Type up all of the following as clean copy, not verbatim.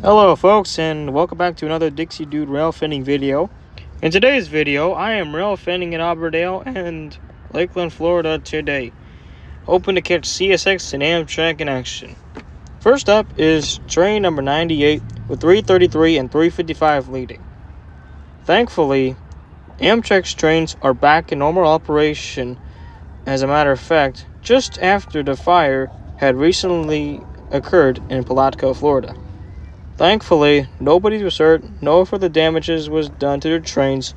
Hello folks, and welcome back to another Dixie Dude rail fanning video. In today's video, I am rail fanning in Auberdale and Lakeland, Florida today, hoping to catch CSX and Amtrak in action. First up is train number 98 with 333 and 355 leading. Thankfully, Amtrak's trains are back in normal operation. As a matter of fact, just after the fire had recently occurred in Palatka, Florida. Thankfully, nobody was hurt, no further damages was done to the trains,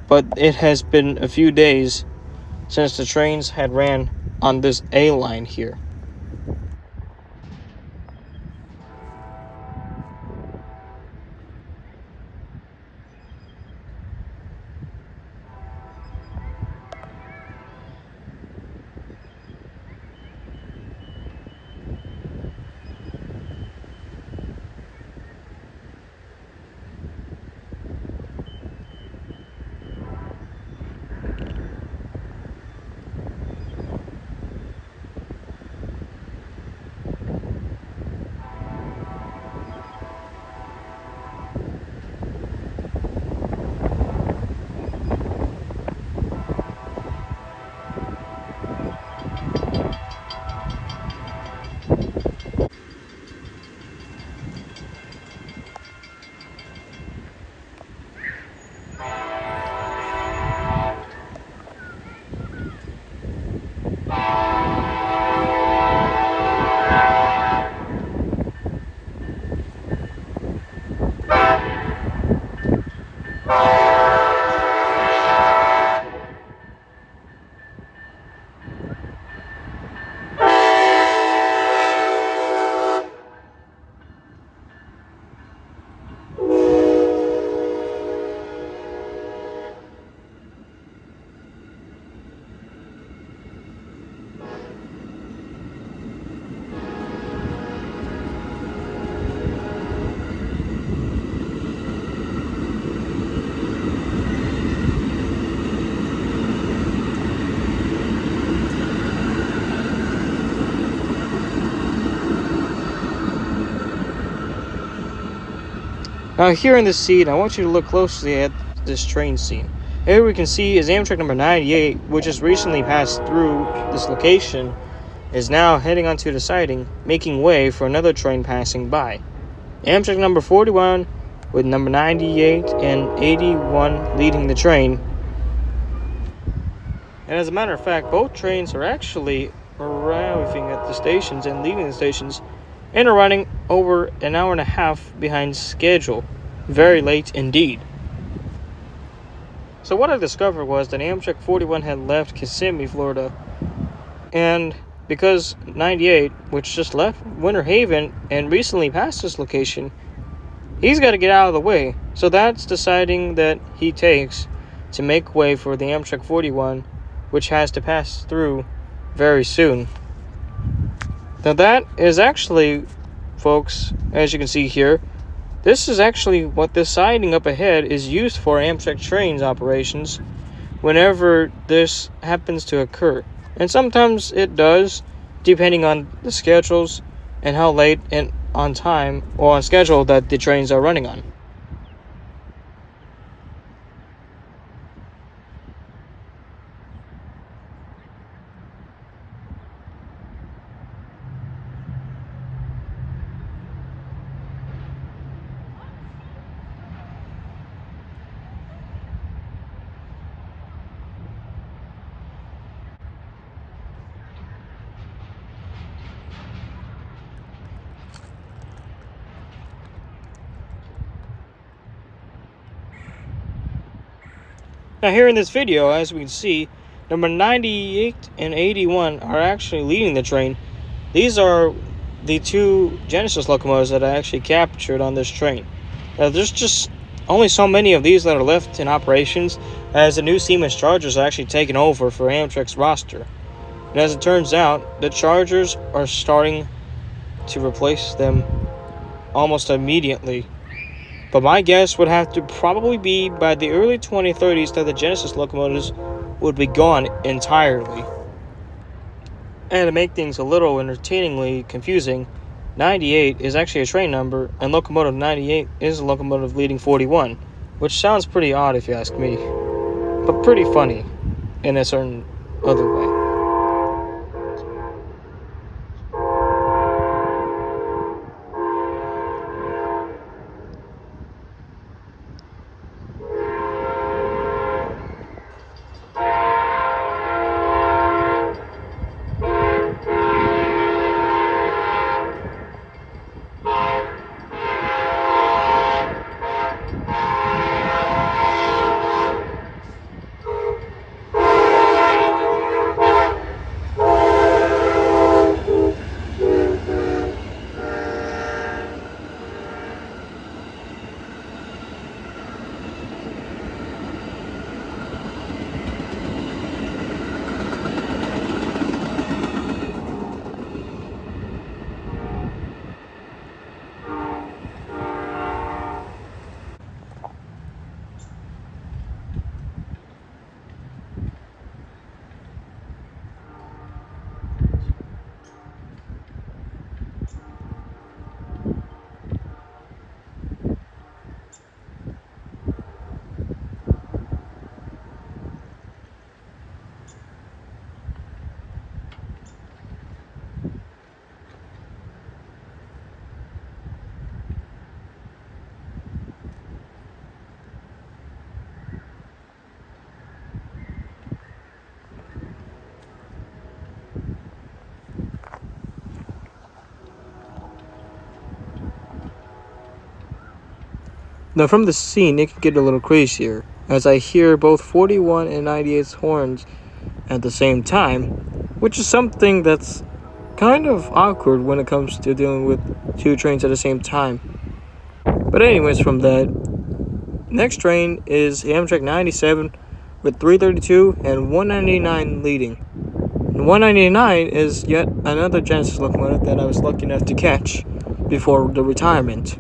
but it has been a few days since the trains had ran on this A line here. Now here in this scene, I want you to look closely at this train scene. Here we can see is Amtrak number 98, which has recently passed through this location, is now heading onto the siding, making way for another train passing by. Amtrak number 41 with number 98 and 81 leading the train. And as a matter of fact, both trains are actually arriving at the stations and leaving the stations and are running over an hour and a half behind schedule. Very late indeed. So what I discovered was that Amtrak 41 had left Kissimmee, Florida, and because 98, which just left Winter Haven and recently passed this location, he's got to get out of the way. So that's deciding that he takes to make way for the Amtrak 41, which has to pass through very soon. Now that is actually, folks, as you can see here, this is actually what this siding up ahead is used for Amtrak trains operations whenever this happens to occur. And sometimes it does, depending on the schedules and how late and on time or on schedule that the trains are running on. Now here in this video, as we can see, number 98 and 81 are actually leading the train. These are the two Genesis locomotives that I actually captured on this train. Now there's just only so many of these that are left in operations, as the new Siemens Chargers are actually taking over for Amtrak's roster. And as it turns out, the Chargers are starting to replace them almost immediately. But my guess would have to probably be by the early 2030s that the Genesis locomotives would be gone entirely. And to make things a little entertainingly confusing, 98 is actually a train number, and locomotive 98 is a locomotive leading 41, which sounds pretty odd if you ask me, but pretty funny in a certain other way. Now from the scene, it can get a little crazier, as I hear both 41 and 98's horns at the same time, which is something that's kind of awkward when it comes to dealing with two trains at the same time. But anyways, from that, next train is Amtrak 97 with 332 and 199 leading. And 199 is yet another Genesis locomotive that I was lucky enough to catch before the retirement.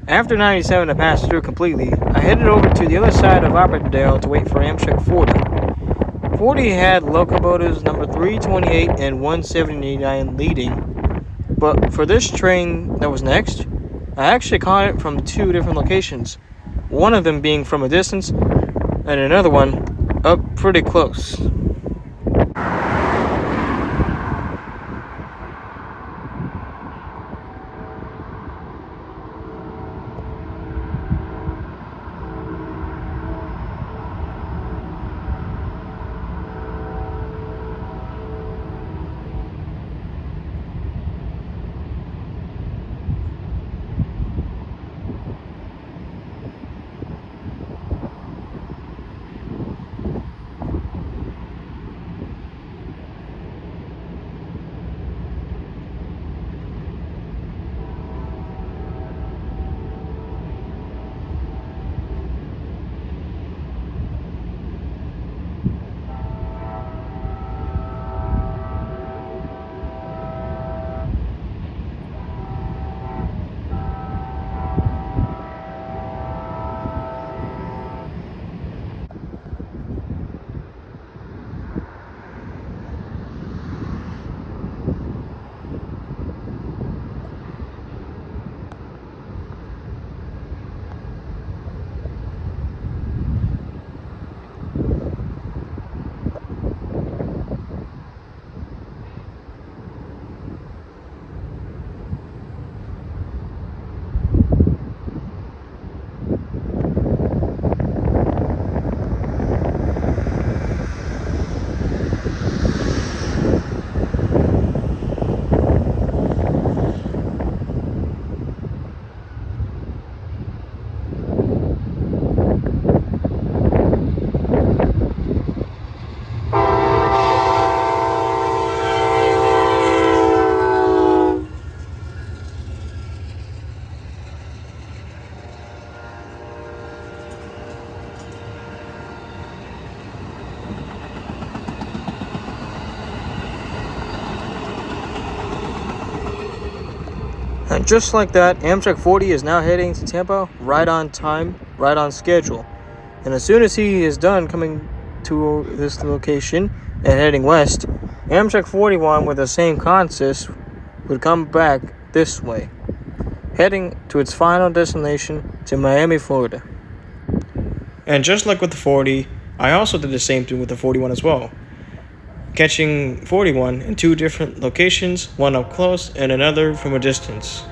After 97 had passed through completely, I headed over to the other side of Aberdale to wait for Amtrak 40. 40 had locomotives number 328 and 179 leading, but for this train that was next, I actually caught it from two different locations, one of them being from a distance, and another one up pretty close. And just like that, Amtrak 40 is now heading to Tampa right on time, right on schedule. And as soon as he is done coming to this location and heading west, Amtrak 41 with the same consist would come back this way, heading to its final destination to Miami, Florida. And just like with the 40, I also did the same thing with the 41 as well, catching 41 in two different locations, one up close and another from a distance.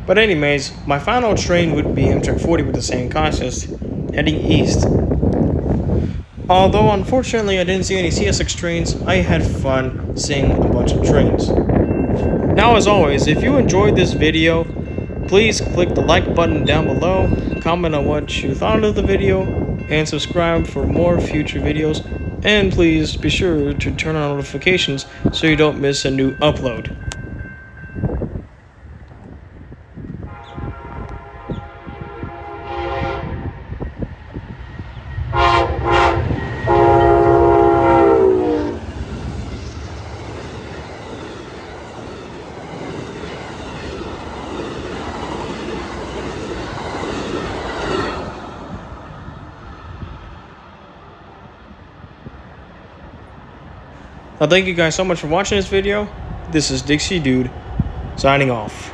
But anyways, my final train would be Amtrak 40 with the same consist, heading east. Although unfortunately I didn't see any CSX trains, I had fun seeing a bunch of trains. Now as always, if you enjoyed this video, please click the like button down below, comment on what you thought of the video, and subscribe for more future videos. And please be sure to turn on notifications so you don't miss a new upload. Thank you guys so much for watching this video. This is Dixie Dude, signing off.